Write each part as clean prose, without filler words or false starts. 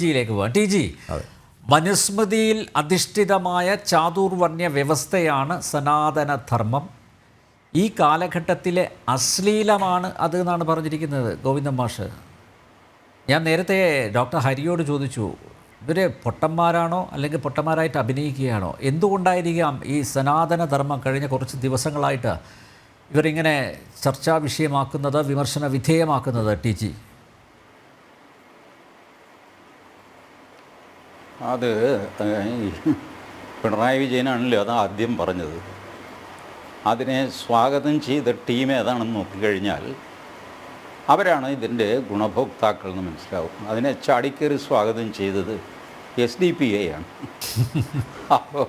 ജിയിലേക്ക് പോകാം. T G, മനുസ്മൃതിയിൽ അധിഷ്ഠിതമായ ചാതുർവർണ്ണ്യ വ്യവസ്ഥയാണ് സനാതനധർമ്മം. ഈ കാലഘട്ടത്തിലെ അശ്ലീലമാണ് അത് എന്നാണ് പറഞ്ഞിരിക്കുന്നത് ഗോവിന്ദൻ മാഷ്. ഞാൻ നേരത്തെ ഡോക്ടർ ഹരിയോട് ചോദിച്ചു, ഇവർ പൊട്ടന്മാരാണോ അല്ലെങ്കിൽ പൊട്ടന്മാരായിട്ട് അഭിനയിക്കുകയാണോ? എന്തുകൊണ്ടായിരിക്കാം ഈ സനാതനധർമ്മം കഴിഞ്ഞ കുറച്ച് ദിവസങ്ങളായിട്ട് ഇവരിങ്ങനെ ചർച്ചാ വിഷയമാക്കുന്നത്, വിമർശന വിധേയമാക്കുന്നത്? ടി ജി, അത് പിണറായി വിജയനാണല്ലോ അത് ആദ്യം പറഞ്ഞത്. അതിനെ സ്വാഗതം ചെയ്ത ടീം ഏതാണെന്ന് നോക്കിക്കഴിഞ്ഞാൽ അവരാണ് ഇതിൻ്റെ ഗുണഭോക്താക്കൾ എന്ന് മനസ്സിലാവും. അതിനെ ചാടിക്കേറി സ്വാഗതം ചെയ്തത് SDPI ആണ്. അപ്പോൾ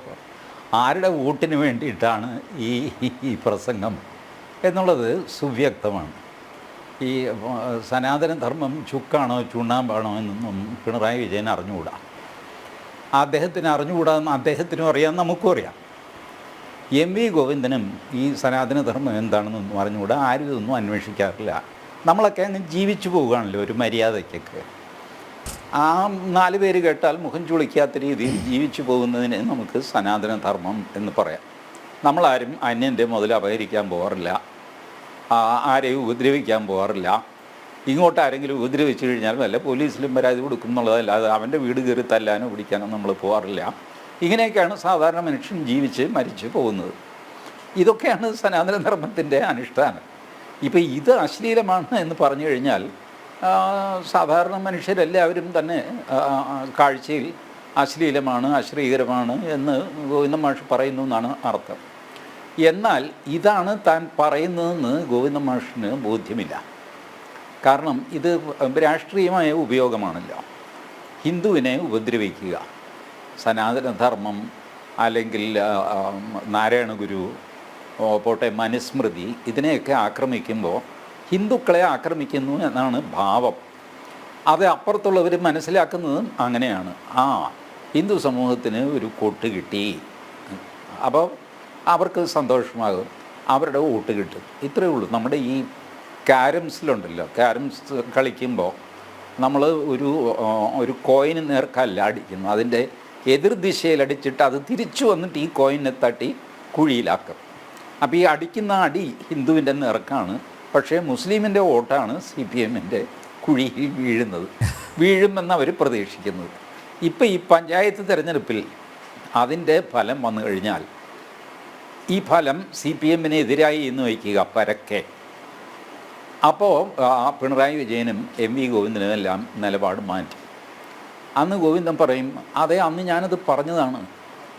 ആരുടെ വോട്ടിന് വേണ്ടിയിട്ടാണ് ഈ പ്രസംഗം എന്നുള്ളത് സുവ്യക്തമാണ്. ഈ സനാതനധർമ്മം ചുക്കാണോ ചുണ്ണാമ്പാണോ എന്നൊന്നും പിണറായി വിജയൻ അറിഞ്ഞുകൂടാ. അദ്ദേഹത്തിന് അറിഞ്ഞുകൂടാന്ന് അദ്ദേഹത്തിനും അറിയാം, നമുക്കും അറിയാം. MV ഗോവിന്ദനും ഈ സനാതനധർമ്മം എന്താണെന്നൊന്നും അറിഞ്ഞുകൂടാ. ആരും ഇതൊന്നും അന്വേഷിക്കാറില്ല. നമ്മളൊക്കെ അങ്ങ് ജീവിച്ചു പോവുകയാണല്ലോ ഒരു മര്യാദയ്ക്കൊക്കെ. ആ 4 പേര് കേട്ടാൽ മുഖം ചുളിക്കാത്ത രീതിയിൽ ജീവിച്ചു പോകുന്നതിന് നമുക്ക് സനാതനധർമ്മം എന്ന് പറയാം. നമ്മളാരും അന്യൻ്റെ മുതൽ അപഹരിക്കാൻ പോകാറില്ല, ആരെയും ഉപദ്രവിക്കാൻ പോകാറില്ല. ഇങ്ങോട്ട് ആരെങ്കിലും ഉപദ്രവിച്ചു കഴിഞ്ഞാൽ വല്ല പോലീസിലും പരാതി കൊടുക്കും എന്നുള്ളതല്ലാതെ അവൻ്റെ വീട് കയറി തല്ലാനോ പിടിക്കാനോ നമ്മൾ പോകാറില്ല. ഇങ്ങനെയൊക്കെയാണ് സാധാരണ മനുഷ്യൻ ജീവിച്ച് മരിച്ചു പോകുന്നത്. ഇതൊക്കെയാണ് സനാതനധർമ്മത്തിൻ്റെ അനുഷ്ഠാനം. ഇപ്പോൾ ഇത് അശ്ലീലമാണ് എന്ന് പറഞ്ഞു കഴിഞ്ഞാൽ സാധാരണ മനുഷ്യരെല്ലാവരും തന്നെ കാഴ്ചയിൽ അശ്ലീലമാണ്, അശ്ലീകരമാണ് എന്ന് ഗോവിന്ദൻ മാഷ് പറയുന്നു എന്നാണ് അർത്ഥം. എന്നാൽ ഇതാണ് താൻ പറയുന്നതെന്ന് ഗോവിന്ദൻ മാഷിന് ബോധ്യമില്ല. കാരണം ഇത് രാഷ്ട്രീയമായ ഉപയോഗമാണല്ലോ. ഹിന്ദുവിനെ ഉപദ്രവിക്കുക, സനാതനധർമ്മം അല്ലെങ്കിൽ നാരായണ ഗുരു, പോട്ടെ മനുസ്മൃതി, ഇതിനെയൊക്കെ ആക്രമിക്കുമ്പോൾ ഹിന്ദുക്കളെ ആക്രമിക്കുന്നു എന്നാണ് ഭാവം. അത് അപ്പുറത്തുള്ളവർ മനസ്സിലാക്കുന്നതും അങ്ങനെയാണ്. ഹിന്ദു സമൂഹത്തിന് ഒരു കൊട്ട് കിട്ടി, അപ്പോൾ അവർക്ക് സന്തോഷമാകും, അവരുടെ വോട്ട് കിട്ടും. ഇത്രയേ ഉള്ളൂ. നമ്മുടെ ഈ ക്യാരംസിലുണ്ടല്ലോ, ക്യാരംസ് കളിക്കുമ്പോൾ നമ്മൾ ഒരു കോയിന് നേർക്കല്ല അടിക്കുന്നു, അതിൻ്റെ എതിർദിശയിലടിച്ചിട്ട് അത് തിരിച്ചു വന്നിട്ട് ഈ കോയിനെ തട്ടി കുഴിയിലാക്കും. അപ്പോൾ ഈ അടിക്കുന്ന അടി ഹിന്ദുവിൻ്റെ നേർക്കാണ്, പക്ഷേ മുസ്ലിമിൻ്റെ വോട്ടാണ് CPMൻ്റെ കുഴിയിൽ വീഴുമെന്ന് അവർ പ്രതീക്ഷിക്കുന്നത്. ഇപ്പോൾ ഈ പഞ്ചായത്ത് തിരഞ്ഞെടുപ്പിൽ അതിൻ്റെ ഫലം വന്നു കഴിഞ്ഞാൽ ഈ ഫലം CPMന് എതിരായി എന്ന് വയ്ക്കുക പരക്കെ. അപ്പോൾ പിണറായി വിജയനും MV ഗോവിന്ദനും എല്ലാം നിലപാട് മാറ്റി. അന്ന് ഗോവിന്ദൻ പറയും, അതെ അന്ന് ഞാനത് പറഞ്ഞതാണ്,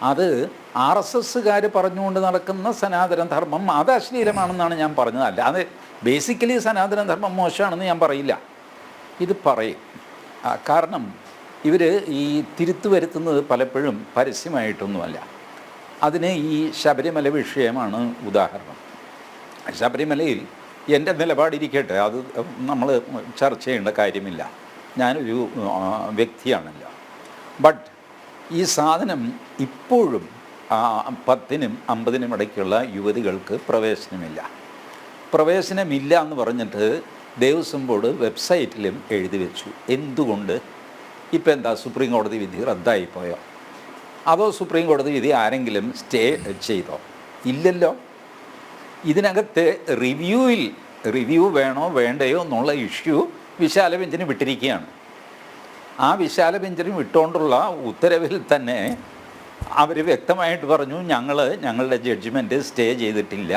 അത് RSSകാർ പറഞ്ഞുകൊണ്ട് നടക്കുന്ന സനാതനധർമ്മം അത് അശ്ലീലമാണെന്നാണ് ഞാൻ പറഞ്ഞത്. അല്ലാതെ ബേസിക്കലി സനാതനധർമ്മം മോശമാണെന്ന് ഞാൻ പറയില്ല. ഇത് പറയും. കാരണം ഇവർ ഈ തിരുത്തു വരുത്തുന്നത് പലപ്പോഴും പരസ്യമായിട്ടൊന്നുമല്ല. അതിന് ഈ ശബരിമല വിഷയമാണ് ഉദാഹരണം. ശബരിമലയിൽ എൻ്റെ നിലപാടിരിക്കട്ടെ, അത് നമ്മൾ ചർച്ച ചെയ്യേണ്ട കാര്യമില്ല, ഞാനൊരു വ്യക്തിയാണല്ലോ. ബട്ട് ഈ സാധനം ഇപ്പോഴും 10നും 50നും ഇടയ്ക്കുള്ള യുവതികൾക്ക് പ്രവേശനമില്ല എന്ന് പറഞ്ഞിട്ട് ദേവസ്വം ബോർഡ് വെബ്സൈറ്റിലും എഴുതി വെച്ചു. എന്തുകൊണ്ട്? ഇപ്പം എന്താ, സുപ്രീം കോടതി വിധി റദ്ദായിപ്പോയോ? അതോ സുപ്രീം കോടതി വിധി ആരെങ്കിലും സ്റ്റേ ചെയ്തോ? ഇല്ലല്ലോ. ഇതിനകത്ത് റിവ്യൂ വേണോ വേണ്ടയോ എന്നുള്ള ഇഷ്യൂ വിശാല ബെഞ്ചിന് വിട്ടിരിക്കുകയാണ്. ആ വിശാല ബെഞ്ചിന് വിട്ടുകൊണ്ടുള്ള ഉത്തരവിൽ തന്നെ അവർ വ്യക്തമായിട്ട് പറഞ്ഞു, ഞങ്ങളുടെ ജഡ്ജ്മെൻറ്റ് സ്റ്റേ ചെയ്തിട്ടില്ല,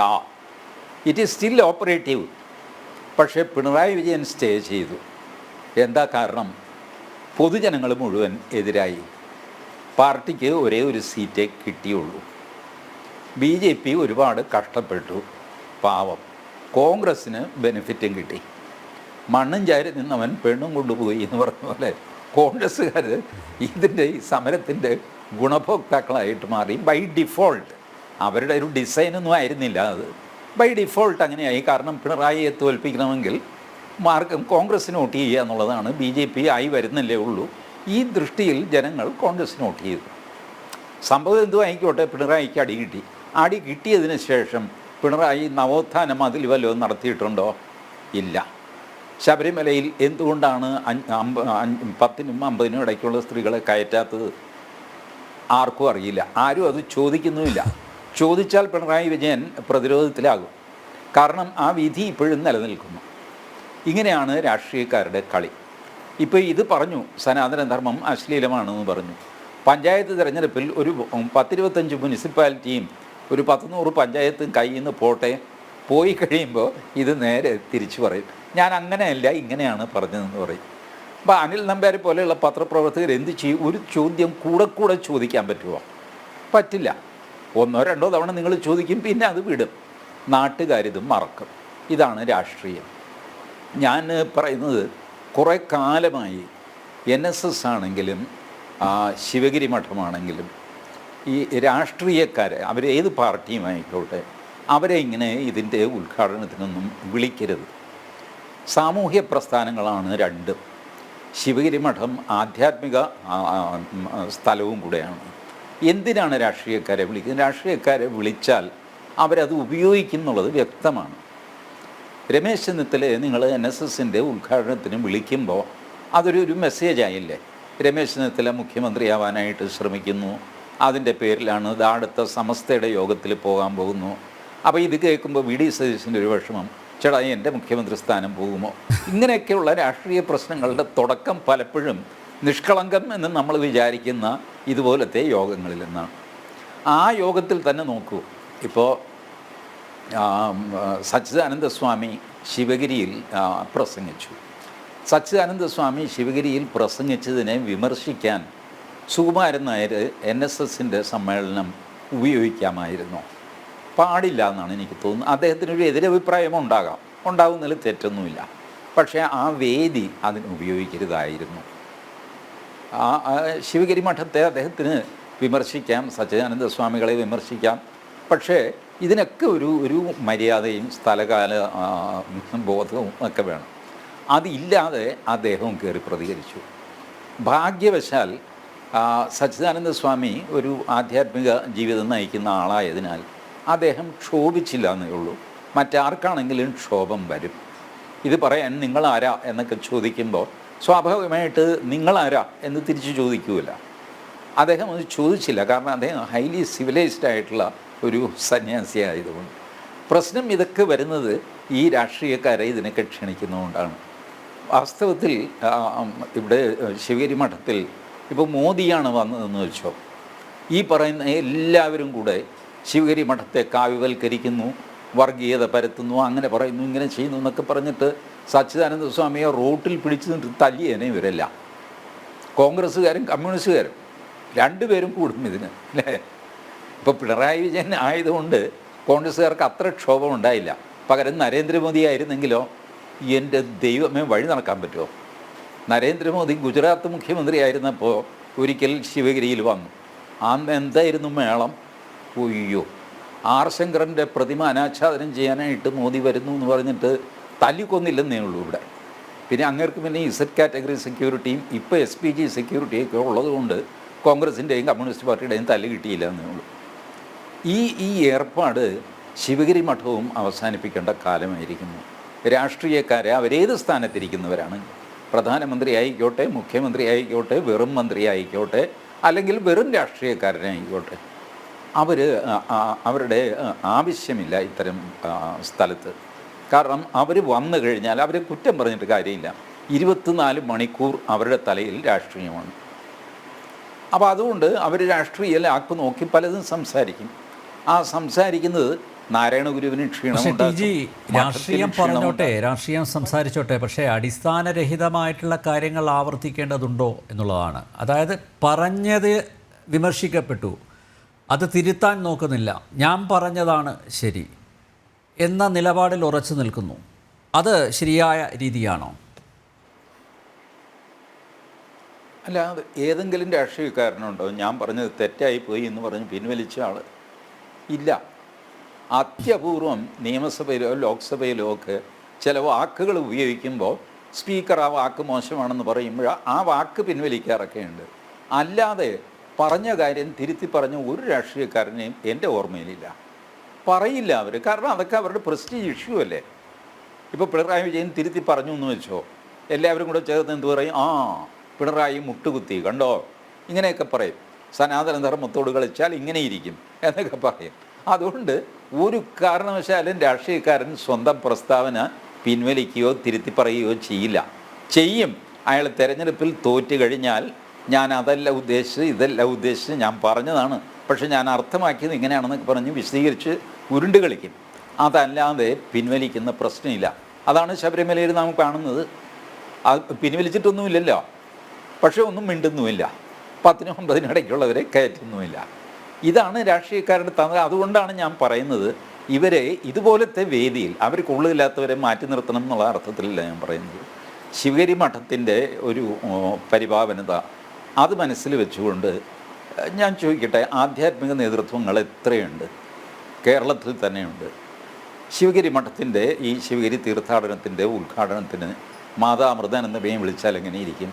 ഇറ്റ് ഈസ് സ്റ്റിൽ ഓപ്പറേറ്റീവ്. പക്ഷേ പിണറായി വിജയൻ സ്റ്റേ ചെയ്തു. എന്താ കാരണം? പൊതുജനങ്ങൾ മുഴുവൻ എതിരായി. പാർട്ടിക്ക് ഒരേ ഒരു സീറ്റേ കിട്ടിയുള്ളൂ. BJP ഒരുപാട് കഷ്ടപ്പെട്ടു, പാവം. കോൺഗ്രസ്സിന് ബെനിഫിറ്റും കിട്ടി. മണ്ണും ചാരി നിന്നവൻ പെണ്ണും കൊണ്ടുപോയി എന്ന് പറഞ്ഞ പോലെ കോൺഗ്രസ്സുകാർ ഇതിൻ്റെ ഈ സമരത്തിൻ്റെ ഗുണഭോക്താക്കളായിട്ട് മാറി. ബൈ ഡിഫോൾട്ട്, അവരുടെ ഒരു ഡിസൈനൊന്നും ആയിരുന്നില്ല അത്, ബൈ ഡിഫോൾട്ട് അങ്ങനെയായി. കാരണം പിണറായിയെ തോൽപ്പിക്കണമെങ്കിൽ കോൺഗ്രസ്സിന് വോട്ട് ചെയ്യുക എന്നുള്ളതാണ്. BJP ആയി വരുന്നില്ലേ ഉള്ളൂ. ഈ ദൃഷ്ടിയിൽ ജനങ്ങൾ കോൺഗ്രസ്സിന് വോട്ട് ചെയ്തു. സംഭവം എന്തും ആയിക്കോട്ടെ, പിണറായിക്ക് അടി കിട്ടി. അടി കിട്ടിയതിന് ശേഷം പിണറായി നവോത്ഥാനം അതിൽ വല്ലതും നടത്തിയിട്ടുണ്ടോ? ഇല്ല. ശബരിമലയിൽ എന്തുകൊണ്ടാണ് 10നും 50നും ഇടയ്ക്കുള്ള സ്ത്രീകളെ കയറ്റാത്തത്? ആർക്കും അറിയില്ല, ആരും അത് ചോദിക്കുന്നുമില്ല. ചോദിച്ചാൽ പിണറായി വിജയൻ പ്രതിരോധത്തിലാകും. കാരണം ആ വിധി ഇപ്പോഴും നിലനിൽക്കുന്നു. ഇങ്ങനെയാണ് രാഷ്ട്രീയക്കാരുടെ കളി. ഇപ്പോൾ ഇത് പറഞ്ഞു, സനാതനധർമ്മം അശ്ലീലമാണെന്ന് പറഞ്ഞു. പഞ്ചായത്ത് തിരഞ്ഞെടുപ്പിൽ ഒരു 10-25 മുനിസിപ്പാലിറ്റിയും ഒരു 100 പഞ്ചായത്തും കയ്യിൽ നിന്ന് പോയി കഴിയുമ്പോൾ ഇത് നേരെ തിരിച്ചു പറയും, ഞാൻ അങ്ങനെയല്ല ഇങ്ങനെയാണ് പറഞ്ഞതെന്ന് പറയും. അപ്പോൾ അനിൽ നമ്പ്യാരെ പോലെയുള്ള പത്രപ്രവർത്തകർ എന്ത് ചെയ്യും? ഒരു ചോദ്യം കൂടെ ചോദിക്കാൻ പറ്റുമോ? പറ്റില്ല. 1-2 തവണ നിങ്ങൾ ചോദിക്കും, പിന്നെ അത് വിടും. നാട്ടുകാരിതും മറക്കും. ഇതാണ് രാഷ്ട്രീയം. ഞാൻ പറയുന്നത് കുറേ കാലമായി NSS ആണെങ്കിലും ശിവഗിരി മഠമാണെങ്കിലും ഈ രാഷ്ട്രീയക്കാരെ, അവരേത് പാർട്ടിയുമായിക്കോട്ടെ, അവരെ ഇങ്ങനെ ഇതിൻ്റെ ഉദ്ഘാടനത്തിനൊന്നും വിളിക്കരുത്. സാമൂഹ്യ പ്രസ്ഥാനങ്ങളാണ് രണ്ടും. ശിവഗിരി മഠം ആധ്യാത്മിക സ്ഥലവും കൂടെയാണ്. എന്തിനാണ് രാഷ്ട്രീയക്കാരെ വിളിക്കുന്നത്? രാഷ്ട്രീയക്കാരെ വിളിച്ചാൽ അവരത് ഉപയോഗിക്കുന്നുള്ളത് വ്യക്തമാണ്. രമേശ് ചെന്നിത്തലയെ നിങ്ങൾ NSSൻ്റെ ഉദ്ഘാടനത്തിന് വിളിക്കുമ്പോൾ അതൊരു മെസ്സേജായില്ലേ? രമേശ് ചെന്നിത്തല മുഖ്യമന്ത്രിയാവാനായിട്ട് ശ്രമിക്കുന്നു, അതിൻ്റെ പേരിലാണ് അടുത്ത സമസ്തയുടെ യോഗത്തിൽ പോകാൻ പോകുന്നു. അപ്പോൾ ഇത് കേൾക്കുമ്പോൾ VD സതീശൻ്റെ ഒരു വിഷമം, ചേട്ടാ എൻ്റെ മുഖ്യമന്ത്രി സ്ഥാനം പോകുമോ? ഇങ്ങനെയൊക്കെയുള്ള രാഷ്ട്രീയ പ്രശ്നങ്ങളുടെ തുടക്കം പലപ്പോഴും നിഷ്കളങ്കം എന്ന് നമ്മൾ വിചാരിക്കുന്ന ഇതുപോലത്തെ യോഗങ്ങളിൽ നിന്നാണ്. ആ യോഗത്തിൽ തന്നെ നോക്കൂ, ഇപ്പോൾ സച്ചിദാനന്ദ സ്വാമി ശിവഗിരിയിൽ പ്രസംഗിച്ചു. സച്ചിദാനന്ദ സ്വാമി ശിവഗിരിയിൽ പ്രസംഗിച്ചതിനെ വിമർശിക്കാൻ സുകുമാരൻ നായർ NSSൻ്റെ സമ്മേളനം ഉപയോഗിക്കാമായിരുന്നു. പാടില്ല എന്നാണ് എനിക്ക് തോന്നുന്നത്. അദ്ദേഹത്തിനൊരു എതിരഭിപ്രായം ഉണ്ടാകുന്നതിൽ തെറ്റൊന്നുമില്ല. പക്ഷേ ആ വേദി അതിന് ഉപയോഗിക്കരുതായിരുന്നു. ശിവഗിരി മഠത്തെ അദ്ദേഹത്തിന് വിമർശിക്കാം, സച്ചിദാനന്ദ സ്വാമികളെ വിമർശിക്കാം. പക്ഷേ ഇതിനൊക്കെ ഒരു മര്യാദയും സ്ഥലകാല ബോധവും ഒക്കെ വേണം. അതില്ലാതെ അദ്ദേഹം കയറി പ്രതികരിച്ചു. ഭാഗ്യവശാൽ സച്ചിദാനന്ദ സ്വാമി ഒരു ആധ്യാത്മിക ജീവിതം നയിക്കുന്ന ആളായതിനാൽ അദ്ദേഹം ക്ഷോഭിച്ചില്ല എന്നേ ഉള്ളൂ. മറ്റാർക്കാണെങ്കിലും ക്ഷോഭം വരും. ഇത് പറയാൻ നിങ്ങളാരാ എന്നൊക്കെ ചോദിക്കുമ്പോൾ സ്വാഭാവികമായിട്ട് നിങ്ങളാരാ എന്ന് തിരിച്ച് ചോദിക്കൂല. അദ്ദേഹം അത് ചോദിച്ചില്ല, കാരണം അദ്ദേഹം ഹൈലി സിവിലൈസ്ഡ് ആയിട്ടുള്ള ഒരു സന്യാസി ആയതുകൊണ്ട്. പ്രശ്നം ഇതൊക്കെ വരുന്നത് ഈ രാഷ്ട്രീയക്കാരെ ഇതിനൊക്കെ ക്ഷണിക്കുന്നതുകൊണ്ടാണ്. വാസ്തവത്തിൽ ഇവിടെ ശിവഗിരി മഠത്തിൽ ഇപ്പോൾ മോദിയാണ് വന്നതെന്ന് വെച്ചോ, ഈ പറയുന്ന എല്ലാവരും കൂടെ ശിവഗിരി മഠത്തെ കാവ്യവൽക്കരിക്കുന്നു, വർഗീയത പരത്തുന്നു, അങ്ങനെ പറയുന്നു, ഇങ്ങനെ ചെയ്യുന്നു എന്നൊക്കെ പറഞ്ഞിട്ട് സച്ചിദാനന്ദ സ്വാമിയെ റോട്ടിൽ പിടിച്ചു നിന്നിട്ട് തല്ലിയേനെ ഇവരല്ല. കോൺഗ്രസ്സുകാരും കമ്മ്യൂണിസ്റ്റുകാരും രണ്ടുപേരും കൂടും ഇതിന്, അല്ലേ? ഇപ്പോൾ പിണറായി വിജയൻ ആയതുകൊണ്ട് കോൺഗ്രസ്സുകാർക്ക് അത്ര ക്ഷോഭം ഉണ്ടായില്ല. പകരം നരേന്ദ്രമോദി ആയിരുന്നെങ്കിലോ, എൻ്റെ ദൈവമേ, വഴി നടക്കാൻ പറ്റുമോ? നരേന്ദ്രമോദി ഗുജറാത്ത് മുഖ്യമന്ത്രി ആയിരുന്നപ്പോൾ ഒരിക്കൽ ശിവഗിരിയിൽ വന്നു. അന്ന് എന്തായിരുന്നു മേളം? ഒയ്യോ, ആർ ശങ്കറിൻ്റെ പ്രതിമ അനാച്ഛാദനം ചെയ്യാനായിട്ട് മോദി വരുന്നു എന്ന് പറഞ്ഞിട്ട് തല്ലിക്കൊന്നില്ലെന്നേ ഉള്ളൂ ഇവിടെ. പിന്നെ അങ്ങേർക്ക് പിന്നെ ഇസഡ് കാറ്റഗറി സെക്യൂരിറ്റിയും ഇപ്പോൾ SPG സെക്യൂരിറ്റിയൊക്കെ ഉള്ളതുകൊണ്ട് കോൺഗ്രസിൻ്റെയും കമ്മ്യൂണിസ്റ്റ് പാർട്ടിയുടെയും തല്ല് കിട്ടിയില്ല എന്നേ ഉള്ളൂ. ഈ ഏർപ്പാട് ശിവഗിരി മഠവും അവസാനിപ്പിക്കേണ്ട കാലമായിരിക്കുന്നു. രാഷ്ട്രീയക്കാരെ അവരേത് സ്ഥാനത്തിരിക്കുന്നവരാണ്, പ്രധാനമന്ത്രി ആയിക്കോട്ടെ, മുഖ്യമന്ത്രി ആയിക്കോട്ടെ, വെറും മന്ത്രി ആയിക്കോട്ടെ, അല്ലെങ്കിൽ വെറും രാഷ്ട്രീയക്കാരനായിക്കോട്ടെ, അവരുടെ ആവശ്യമില്ല ഇത്തരം സ്ഥലത്ത്. കാരണം അവർ വന്നു കഴിഞ്ഞാൽ അവരെ കുറ്റം പറഞ്ഞിട്ട് കാര്യമില്ല. 24 മണിക്കൂർ അവരുടെ തലയിൽ രാഷ്ട്രീയമാണ്. അപ്പോൾ അതുകൊണ്ട് അവർ രാഷ്ട്രീയ ലാക്ക് നോക്കി പലതും സംസാരിക്കും. ആ സംസാരിക്കുന്നത് നാരായണ ഗുരുവിന് രാഷ്ട്രീയം പറഞ്ഞോട്ടെ, രാഷ്ട്രീയം സംസാരിച്ചോട്ടെ, പക്ഷേ അടിസ്ഥാനരഹിതമായിട്ടുള്ള കാര്യങ്ങൾ ആവർത്തിക്കേണ്ടതുണ്ടോ എന്നുള്ളതാണ്. അതായത് പറഞ്ഞത് വിമർശിക്കപ്പെട്ടു, അത് തിരുത്താൻ നോക്കുന്നില്ല, ഞാൻ പറഞ്ഞതാണ് ശരി എന്ന നിലപാടിൽ ഉറച്ചു നിൽക്കുന്നു. അത് ശരിയായ രീതിയാണോ? അല്ല, ഏതെങ്കിലും രാഷ്ട്രീയക്കാരനുണ്ടോ ഞാൻ പറഞ്ഞത് തെറ്റായി പോയി എന്ന് പറഞ്ഞ് പിൻവലിച്ച ആൾ? ഇല്ല. അത്യപൂർവം നിയമസഭയിലോ ലോക്സഭയിലോ ഒക്കെ ചില വാക്കുകൾ ഉപയോഗിക്കുമ്പോൾ സ്പീക്കർ ആ വാക്ക് മോശമാണെന്ന് പറയുമ്പോൾ ആ വാക്ക് പിൻവലിക്കാറൊക്കെ ഉണ്ട്. അല്ലാതെ പറഞ്ഞ കാര്യം തിരുത്തി പറഞ്ഞ ഒരു രാഷ്ട്രീയക്കാരനെയും എൻ്റെ ഓർമ്മയിലില്ല. പറയില്ല അവർ, കാരണം അതൊക്കെ അവരുടെ പ്രസ്റ്റീജ് ഇഷ്യൂ അല്ലേ. ഇപ്പോൾ പിണറായി വിജയൻ തിരുത്തി പറഞ്ഞു എന്ന് വെച്ചോ, എല്ലാവരും കൂടെ ചേർന്ന് എന്ത് പറയും? ആ, പിണറായി മുട്ടുകുത്തി കണ്ടോ, ഇങ്ങനെയൊക്കെ പറയും. സനാതന ധർമ്മത്തോട് കളിച്ചാൽ ഇങ്ങനെ ഇരിക്കും എന്നൊക്കെ പറയും. അതുകൊണ്ട് ഒരു കാരണവശാലും രാഷ്ട്രീയക്കാരൻ സ്വന്തം പ്രസ്താവന പിൻവലിക്കുകയോ തിരുത്തി പറയുകയോ ചെയ്യില്ല. ചെയ്യും. അയാൾ തെരഞ്ഞെടുപ്പിൽ തോറ്റു കഴിഞ്ഞാൽ ഞാൻ അതല്ല ഉദ്ദേശിച്ച്, ഇതല്ല ഉദ്ദേശിച്ച്, ഞാൻ പറഞ്ഞതാണ്, പക്ഷെ ഞാൻ അർത്ഥമാക്കിയത് ഇങ്ങനെയാണെന്നൊക്കെ പറഞ്ഞ് വിശദീകരിച്ച് ഉരുണ്ട് കളിക്കും. അതല്ലാതെ പിൻവലിക്കുന്ന പ്രശ്നമില്ല. അതാണ് ശബരിമലയിൽ നാം കാണുന്നത്. അത് പിൻവലിച്ചിട്ടൊന്നുമില്ലല്ലോ, പക്ഷേ ഒന്നും മിണ്ടുന്നുമില്ല. 10-നും 9-നും ഇടയ്ക്കുള്ളവരെ കയറ്റുന്നുമില്ല. ഇതാണ് രാഷ്ട്രീയക്കാരുടെ തന്ത്രം. അതുകൊണ്ടാണ് ഞാൻ പറയുന്നത്, ഇവരെ ഇതുപോലത്തെ വേദിയിൽ അവർ കൊള്ളില്ലാത്തവരെ മാറ്റി നിർത്തണം എന്നുള്ള അർത്ഥത്തിലല്ല ഞാൻ പറയുന്നത്. ശിവഗിരി മഠത്തിൻ്റെ ഒരു പരിപാവനത അത് മനസ്സിൽ വെച്ചുകൊണ്ട് ഞാൻ ചോദിക്കട്ടെ, ആധ്യാത്മിക നേതൃത്വങ്ങൾ എത്രയുണ്ട്? കേരളത്തിൽ തന്നെയുണ്ട്. ശിവഗിരി മഠത്തിൻ്റെ ഈ ശിവഗിരി തീർത്ഥാടനത്തിൻ്റെ ഉദ്ഘാടനത്തിന് മാതാമൃതൻ എന്ന പേരും വിളിച്ചാൽ എങ്ങനെയിരിക്കും?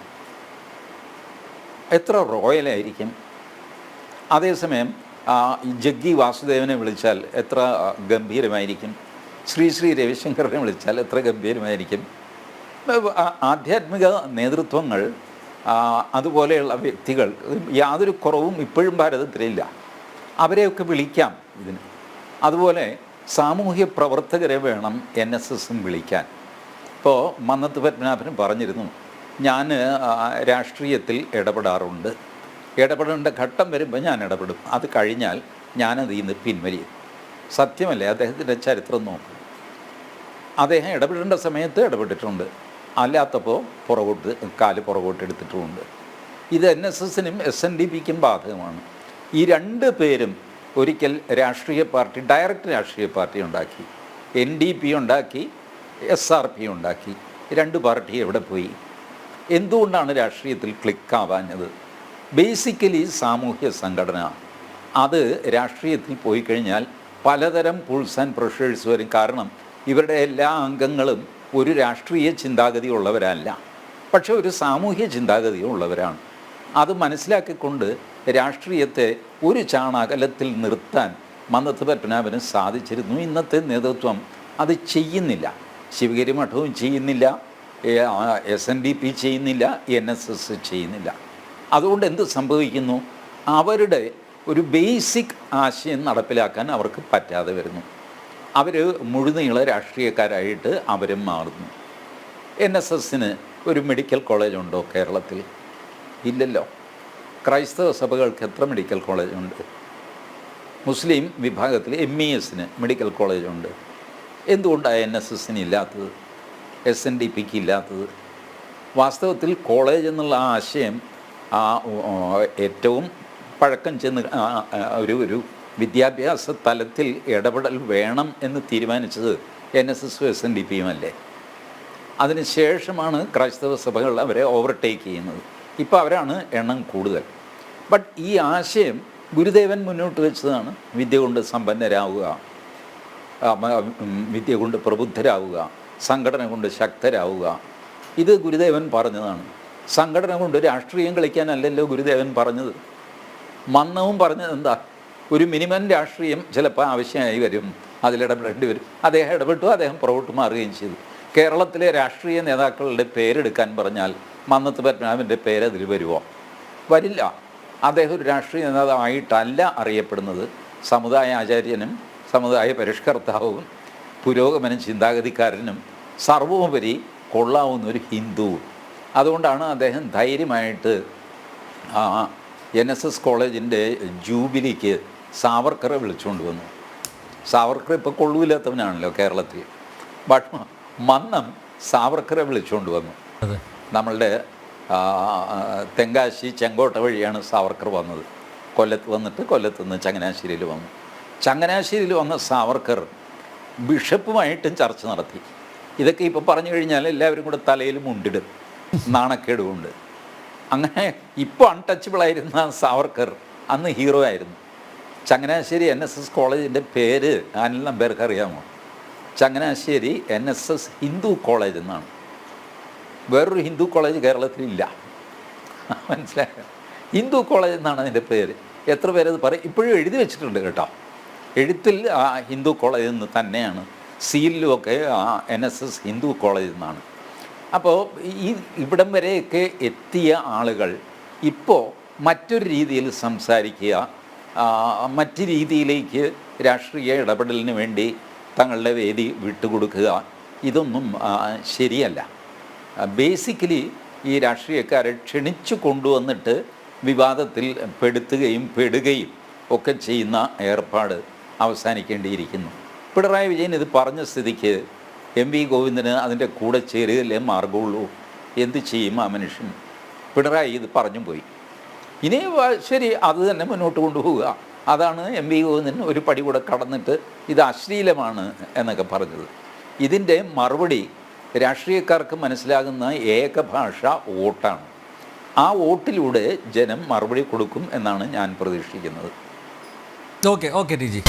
എത്ര റോയലായിരിക്കും. അതേസമയം ജഗ്ഗി വാസുദേവനെ വിളിച്ചാൽ എത്ര ഗംഭീരമായിരിക്കും. ശ്രീ രവിശങ്കറിനെ വിളിച്ചാൽ എത്ര ഗംഭീരമായിരിക്കും. ആധ്യാത്മിക നേതൃത്വങ്ങൾ, അതുപോലെയുള്ള വ്യക്തികൾ, യാതൊരു കുറവും ഇപ്പോഴും ഭാരതത്തിലില്ല. അവരെയൊക്കെ വിളിക്കാം ഇതിന്. അതുപോലെ സാമൂഹ്യ പ്രവർത്തകരെ വേണം NSSും വിളിക്കാൻ. ഇപ്പോൾ മന്നത്ത് പത്മനാഭൻ പറഞ്ഞിരുന്നു, ഞാൻ രാഷ്ട്രീയത്തിൽ ഇടപെടാറുണ്ട്, ഇടപെടേണ്ട ഘട്ടം വരുമ്പോൾ ഞാൻ ഇടപെടും, അത് കഴിഞ്ഞാൽ ഞാനതിൽ നിന്ന് പിൻവലിയും. സത്യമല്ലേ? അദ്ദേഹത്തിൻ്റെ ചരിത്രം നോക്കും. അദ്ദേഹം ഇടപെടേണ്ട സമയത്ത് ഇടപെട്ടിട്ടുണ്ട്, അല്ലാത്തപ്പോൾ കാല് പുറകോട്ട് എടുത്തിട്ടുമുണ്ട്. ഇത് NSSനും SNDPക്കും ബാധകമാണ്. ഈ 2 പേരും ഒരിക്കൽ രാഷ്ട്രീയ പാർട്ടി, ഡയറക്റ്റ് രാഷ്ട്രീയ പാർട്ടി ഉണ്ടാക്കി, NDP ഉണ്ടാക്കി, SRP ഉണ്ടാക്കി. 2 പാർട്ടി എവിടെ പോയി? എന്തുകൊണ്ടാണ് രാഷ്ട്രീയത്തിൽ ക്ലിക്കാവാഞ്ഞത്? ബേസിക്കലി സാമൂഹ്യ സംഘടന അത് രാഷ്ട്രീയത്തിൽ പോയി കഴിഞ്ഞാൽ പലതരം പുൾസ് ആൻഡ് പ്രഷേഴ്സ് വരും. കാരണം ഇവരുടെ എല്ലാ അംഗങ്ങളും ഒരു രാഷ്ട്രീയ ചിന്താഗതി ഉള്ളവരല്ല, പക്ഷെ ഒരു സാമൂഹ്യ ചിന്താഗതി ഉള്ളവരാണ്. അത് മനസ്സിലാക്കിക്കൊണ്ട് രാഷ്ട്രീയത്തെ ഒരു ചാണകലത്തിൽ നിർത്താൻ മന്നത്ത് പത്മനാഭന് സാധിച്ചിരുന്നു. ഇന്നത്തെ നേതൃത്വം അത് ചെയ്യുന്നില്ല. ശിവഗിരി മഠവും ചെയ്യുന്നില്ല, SNDP ചെയ്യുന്നില്ല, NSS ചെയ്യുന്നില്ല. അതുകൊണ്ട് എന്ത് സംഭവിക്കുന്നു? അവരുടെ ഒരു ബേസിക് ആശയം നടപ്പിലാക്കാൻ അവർക്ക് പറ്റാതെ വരുന്നു. അവർ മുഴുനീള രാഷ്ട്രീയക്കാരായിട്ട് അവരും മാറുന്നു. NSSന് ഒരു മെഡിക്കൽ കോളേജുണ്ടോ കേരളത്തിൽ? ഇല്ലല്ലോ. ക്രൈസ്തവ സഭകൾക്ക് എത്ര മെഡിക്കൽ കോളേജുണ്ട്? മുസ്ലിം വിഭാഗത്തിൽ MESന് മെഡിക്കൽ കോളേജുണ്ട്. എന്തുകൊണ്ടാണ് NSSന് ഇല്ലാത്തത്, SNDPക്ക് ഇല്ലാത്തത്? വാസ്തവത്തിൽ കോളേജ് എന്നുള്ള ആശയം ഏറ്റവും പഴക്കം ചെന്ന് ഒരു വിദ്യാഭ്യാസ തലത്തിൽ ഇടപെടൽ വേണം എന്ന് തീരുമാനിച്ചത് NSSും SNDPയും അല്ലേ? അതിനുശേഷമാണ് ക്രൈസ്തവ സഭകൾ അവരെ ഓവർടേക്ക് ചെയ്യുന്നത്. ഇപ്പോൾ അവരാണ് എണ്ണം കൂടുതൽ. ബട്ട് ഈ ആശയം ഗുരുദേവൻ മുന്നോട്ട് വെച്ചതാണ്. വിദ്യ കൊണ്ട് സമ്പന്നരാവുക, വിദ്യ കൊണ്ട് പ്രബുദ്ധരാവുക, സംഘടന കൊണ്ട് ശക്തരാവുക. ഇത് ഗുരുദേവൻ പറഞ്ഞതാണ്. സംഘടന കൊണ്ട് രാഷ്ട്രീയം കളിക്കാനല്ലല്ലോ ഗുരുദേവൻ പറഞ്ഞത്. മന്നവും പറഞ്ഞത് എന്താ? ഒരു മിനിമം രാഷ്ട്രീയം ചിലപ്പോൾ ആവശ്യമായി വരും, അതിലിടപെടേണ്ടി വരും. അദ്ദേഹം ഇടപെട്ടു, അദ്ദേഹം പുറകോട്ട് മാറുകയും ചെയ്തു. കേരളത്തിലെ രാഷ്ട്രീയ നേതാക്കളുടെ പേരെടുക്കാൻ പറഞ്ഞാൽ മന്നത്ത് പത്മനാഭൻ്റെ പേര് അതിൽ വരുമോ? വരില്ല. അദ്ദേഹം ഒരു രാഷ്ട്രീയ നേതാവായിട്ടല്ല അറിയപ്പെടുന്നത്. സമുദായ ആചാര്യനും സമുദായ പരിഷ്കർത്താവും പുരോഗമന ചിന്താഗതിക്കാരനും സർവോപരി കൊള്ളാവുന്നൊരു ഹിന്ദുവും. അതുകൊണ്ടാണ് അദ്ദേഹം ധൈര്യമായിട്ട് NSS കോളേജിൻ്റെ ജൂബിലിക്ക് സാവർക്കറെ വിളിച്ചുകൊണ്ട് വന്നു. സാവർക്കർ ഇപ്പോൾ കൊള്ളൂല്ലാത്തവനാണല്ലോ കേരളത്തിൽ. ബട്ട് മന്നം സാവർക്കറെ വിളിച്ചുകൊണ്ട് വന്നു. നമ്മളുടെ തെങ്കാശി ചെങ്കോട്ട വഴിയാണ് സാവർക്കർ വന്നത്. കൊല്ലത്ത് വന്നിട്ട് കൊല്ലത്ത് നിന്ന് ചങ്ങനാശ്ശേരിയിൽ വന്നു. ചങ്ങനാശ്ശേരിയിൽ വന്ന സാവർക്കർ ബിഷപ്പുമായിട്ടും ചർച്ച നടത്തി. ഇതൊക്കെ ഇപ്പോൾ പറഞ്ഞു കഴിഞ്ഞാൽ എല്ലാവരും കൂടെ തലയിൽ മുണ്ടിടും, നാണക്കേട് കൊണ്ട്. അങ്ങനെ ഇപ്പോൾ അൺടച്ചബിളായിരുന്ന സാവർക്കർ അന്ന് ഹീറോ ആയിരുന്നു. ചങ്ങനാശ്ശേരി NSS കോളേജിൻ്റെ പേര് അനിൽ നമ്പേർക്ക് അറിയാമോ? ചങ്ങനാശ്ശേരി NSS ഹിന്ദു കോളേജ് എന്നാണ്. വേറൊരു ഹിന്ദു കോളേജ് കേരളത്തിലില്ല. മനസ്സിലായോ? ഹിന്ദു കോളേജ് എന്നാണ് അതിൻ്റെ പേര്. എത്ര പേരത് പറയും? ഇപ്പോഴും എഴുതി വെച്ചിട്ടുണ്ട് കേട്ടോ. എഴുത്തിൽ ഹിന്ദു കോളേജ് എന്ന് തന്നെയാണ്. സീലിലുമൊക്കെ NSS ഹിന്ദു കോളേജിൽ നിന്നാണ്. അപ്പോൾ ഇവിടം വരെയൊക്കെ എത്തിയ ആളുകൾ ഇപ്പോൾ മറ്റൊരു രീതിയിൽ സംസാരിക്കുക, മറ്റ് രീതിയിലേക്ക് രാഷ്ട്രീയ ഇടപെടലിന് വേണ്ടി തങ്ങളുടെ വേദി വിട്ടുകൊടുക്കുക, ഇതൊന്നും ശരിയല്ല. ബേസിക്കലി ഈ രാഷ്ട്രീയക്കാരെ ക്ഷണിച്ചു കൊണ്ടുവന്നിട്ട് വിവാദത്തിൽ പെടുകയും ഒക്കെ ചെയ്യുന്ന ഏർപ്പാട് അവസാനിക്കേണ്ടിയിരിക്കുന്നു. പിണറായി വിജയൻ ഇത് പറഞ്ഞ സ്ഥിതിക്ക് MV ഗോവിന്ദന് അതിൻ്റെ കൂടെ ചേരുകയല്ലേ മാർഗമുള്ളൂ. എന്ത് ചെയ്യും ആ മനുഷ്യൻ? പിണറായി ഇത് പറഞ്ഞു പോയി. ഇനി ശരി, അത് തന്നെ മുന്നോട്ട് കൊണ്ടുപോവുക. അതാണ് MV ഗോവിന്ദൻ ഒരു പടി കൂടെ കടന്നിട്ട് ഇത് അശ്ലീലമാണ് എന്നൊക്കെ പറഞ്ഞത്. ഇതിൻ്റെ മറുപടി രാഷ്ട്രീയക്കാർക്ക് മനസ്സിലാകുന്ന ഏകഭാഷ വോട്ടാണ്. ആ വോട്ടിലൂടെ ജനം മറുപടി കൊടുക്കും എന്നാണ് ഞാൻ പ്രതീക്ഷിക്കുന്നത്. Okay T G.